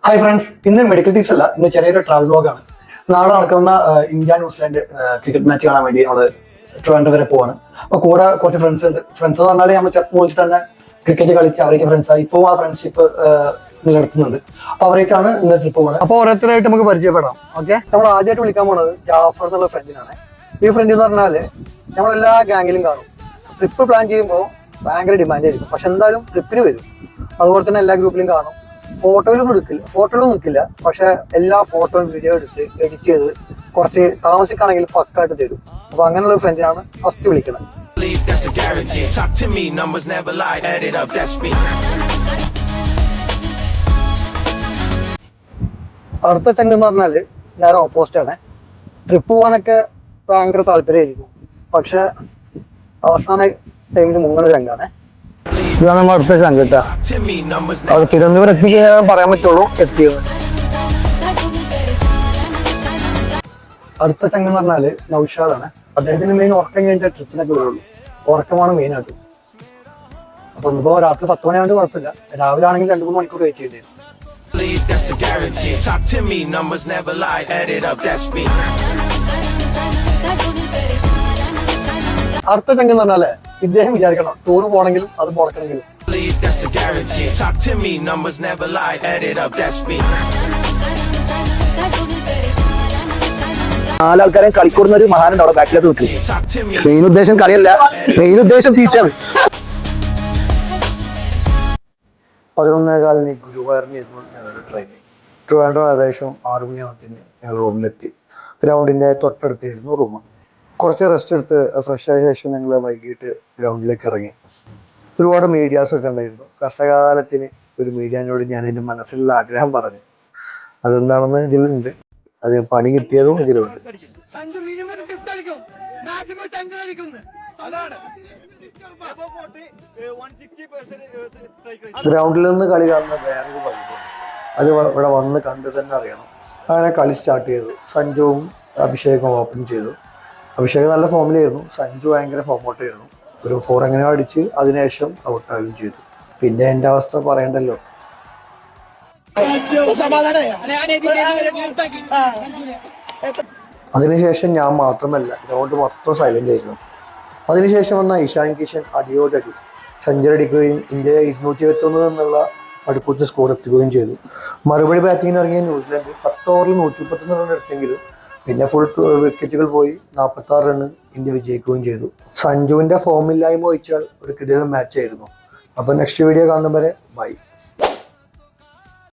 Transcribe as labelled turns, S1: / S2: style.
S1: Hi friends, ഇന്ന് medical tips അല്ല, ഇന്ന് ചെറിയൊരു ട്രാവൽ വ്ലോഗാണ്. നാളെ നടക്കുന്ന ഇന്ത്യ ന്യൂസിലാൻഡ് ക്രിക്കറ്റ് മാച്ച് കാണാൻ വേണ്ടി നമ്മൾ ട്രിവാൻഡ്രം വരെ പോവാണ്. അപ്പോൾ കൂടെ കുറച്ച് ഫ്രണ്ട്സ് ഉണ്ട്. ഫ്രണ്ട്സ് എന്ന് പറഞ്ഞാൽ നമ്മൾ ചെറുപ്പം മുതൽ തന്നെ ക്രിക്കറ്റ് കളിച്ച് അവരൊക്കെ ഫ്രണ്ട്സായി ഇപ്പോൾ ആ ഫ്രണ്ട്ഷിപ്പ് നിലനിർത്തുന്നുണ്ട്. അപ്പോൾ അവരേക്കാണ് ഇന്ന് ട്രിപ്പ് പോകുന്നത്. അപ്പോൾ ഓരോരുത്തരായിട്ട് നമുക്ക് പരിചയപ്പെടാം. ഓക്കെ, നമ്മൾ ആദ്യമായിട്ട് വിളിക്കാൻ പോകുന്നത് ജാഫർ എന്നുള്ള ഫ്രണ്ടിനാണ്. ഈ ഫ്രണ്ട് എന്ന് പറഞ്ഞാൽ നമ്മളെല്ലാ ഗാംഗിലും കാണും. ട്രിപ്പ് പ്ലാൻ ചെയ്യുമ്പോൾ ഭയങ്കര ഡിമാൻഡ് ആയിരിക്കും, പക്ഷെ എന്തായാലും ട്രിപ്പിന് വരും. അതുപോലെ തന്നെ എല്ലാ ഗ്രൂപ്പിലും കാണും. ഫോട്ടോയിലൊന്നും നിൽക്കില്ല, പക്ഷെ എല്ലാ ഫോട്ടോയും വീഡിയോ എടുത്ത് എഡിറ്റ് ചെയ്ത് കുറച്ച് താമസിക്കാണെങ്കിൽ പക്കായിട്ട് തരും. അപ്പൊ അങ്ങനെയുള്ള ഫ്രണ്ടിനാണ് ഫസ്റ്റ് വിളിക്കുന്നത്. അടുത്ത ചങ്ക് എന്ന് പറഞ്ഞാല് നേരെ ഓപ്പോസിറ്റ് ആണ്. ട്രിപ്പ് പോകാനൊക്കെ ഭയങ്കര താല്പര്യമായിരിക്കും, പക്ഷെ അവസാന ടൈമിൽ മുങ്ങണ ചങ്കാണ്. ഇതാണ് നമ്മൾ അടുത്ത ചങ്ക് കേട്ടാ. അവിടെ തിരുവനന്തപുരം എത്തിക്കാൻ പറയാൻ പറ്റുള്ളൂ എത്തിയത്. അടുത്ത ചങ്ക് എന്ന് പറഞ്ഞാല് നൗഷാദാണ്. അദ്ദേഹത്തിന് മെയിൻ ഉറക്കം കഴിഞ്ഞിട്ട് ട്രിപ്പിനൊക്കെ വരുള്ളൂ. ഉറക്കമാണ് മെയിൻ ആയിട്ട്. അപ്പൊ ഇപ്പോ രാത്രി 10 മണിയാണ്ട് കുഴപ്പമില്ല, രാവിലെ ആണെങ്കിൽ 2-3 മണിക്കൂർ വെയിറ്റ് ചെയ്യേണ്ടി വരും. അടുത്ത ചങ്ക് എന്ന് പറഞ്ഞാല് ഇദ്ദേഹം വിചാരിക്കണം ടൂർ പോകണമെങ്കിലും അത് മുടക്കണമെങ്കിലും.
S2: നാലാൾക്കാരെ കളിക്കൂടുന്ന ഒരു മഹാനുണ്ട് അവിടെ ബാക്കിലോട്ട് നിൽക്കും. മെയിൻ ഉദ്ദേശം കളിയല്ല, മെയിൻ ഉദ്ദേശം തീറ്റാണ്.
S1: 11:15 ഗുരുവായൂരിന് ഞങ്ങളുടെ ട്രെയിനിൽ ട്രിവാൻഡ്രം ഏകദേശം 6 മണിയാകുമ്പത്തിന് ഞങ്ങൾ റൂമിലെത്തി. ഗ്രൗണ്ടിന്റെ തൊട്ടടുത്തായിരുന്നു റൂം. കുറച്ച് റെസ്റ്റ് എടുത്ത് ഫ്രഷ് ആയ ശേഷം ഞങ്ങൾ വൈകിട്ട് ഗ്രൗണ്ടിലേക്ക് ഇറങ്ങി. ഒരുപാട് മീഡിയാസ് ഒക്കെ ഉണ്ടായിരുന്നു. കഷ്ടകാലത്തിന് ഒരു മീഡിയാനോട് ഞാൻ എൻ്റെ മനസ്സിലുള്ള ആഗ്രഹം പറഞ്ഞു. അതെന്താണെന്ന് ഇതിലുണ്ട്, അത് പണി കിട്ടിയതും ഇതിലുണ്ട്. ഗ്രൗണ്ടിൽ നിന്ന് കളി കാണുന്ന വേറൊരു വൈബാണ്. അത് ഇവിടെ വന്ന് കണ്ടു തന്നെ അറിയണം. അങ്ങനെ കളി സ്റ്റാർട്ട് ചെയ്തു. സഞ്ജുവും അഭിഷേകും ഓപ്പൺ ചെയ്തു. അഭിഷേക് നല്ല ഫോമിലായിരുന്നു, സഞ്ജു ഭയങ്കര ഫോമൗട്ടായിരുന്നു. ഒരു 4 എങ്ങനെ അടിച്ച് അതിനുശേഷം ഔട്ടാവുകയും ചെയ്തു. പിന്നെ എൻ്റെ അവസ്ഥ പറയണ്ടല്ലോ. അതിനുശേഷം ഞാൻ മാത്രമല്ല, ഗ്രൗണ്ട് മൊത്തം സൈലന്റ് ആയിരുന്നു. അതിനുശേഷം വന്ന ഇഷാൻ കിഷൻ അടിയോടടി സെഞ്ചുറി അടിക്കുകയും ഇന്ത്യ 221 എന്നുള്ള അടുക്കൂറ്റ സ്കോർ എത്തുകയും ചെയ്തു. മറുപടി ബാറ്റിങ്ങിന് ഇറങ്ങിയ ന്യൂസിലാൻഡ് 10 ഓവറിൽ 131 റൺ എടുത്തെങ്കിലും പിന്നെ ഫുൾ വിക്കറ്റുകൾ പോയി 46 റണ്ണ് ഇന്ത്യ വിജയിക്കുകയും ചെയ്തു. സഞ്ജുവിൻ്റെ ഫോമില്ലായ്മ വഹിച്ചാൽ ഒരു കിടിലൻ മാച്ച് ആയിരുന്നു. അപ്പോൾ നെക്സ്റ്റ് വീഡിയോ കാണുന്നവരെ ബൈ.